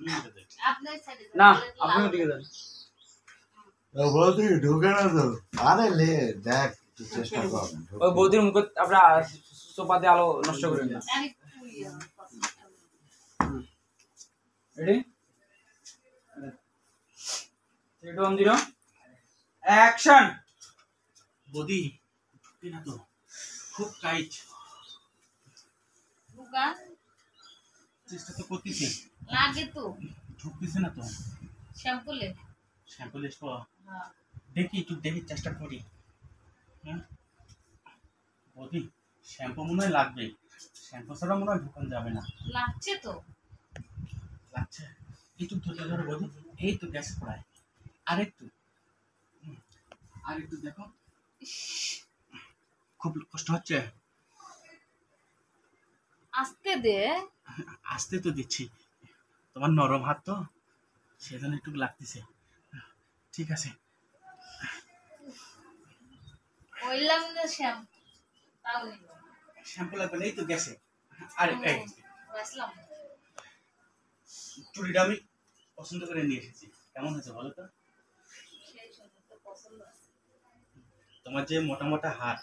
না আপনি ওদিকে যান। বৌদি ঢুকে না তো। আরে লে দেখ চেষ্টা কর। ওই বৌদির মুখ আপনারা সোফাতে আলো নষ্ট করেন না। রেডি? 3 2 1 0 অ্যাকশন। বৌদি না তো খুব টাইট। চেষ্টা তো করতেছি, লাগে তো ঢুকতেছে না তো। শ্যাম্পুলে দেখি একটু দেখি চেষ্টা করি। হ্যাঁ বৌদি শ্যাম্পু মনে হয় লাগবে, শ্যাম্পু ছাড়া মনে হয় ঢুকানো যাবে না। লাগছে তো, লাগছে একটু ধরে ধরে বৌদি, এই তো গ্যাস পড়ায় আরেকটু আরেকটু দেখো, খুব কষ্ট হচ্ছে। আস্তে দে। আস্তে তো দিচ্ছি, তোমার নরম হাত তো সেজন্য একটু লাগতেছে। ঠিক আছে কইলাম না শ্যাম্পু, তাও নিল শ্যাম্পু লাগবে না, এই তো গেছে। আরে এই বাসলাম চুড়িটা আমি পছন্দ করে নিয়ে এসেছি, কেমন হয়েছে বলো তো? সেই সুন্দর তো পছন্দ আছে। তোমার যে মোটা মোটা হাত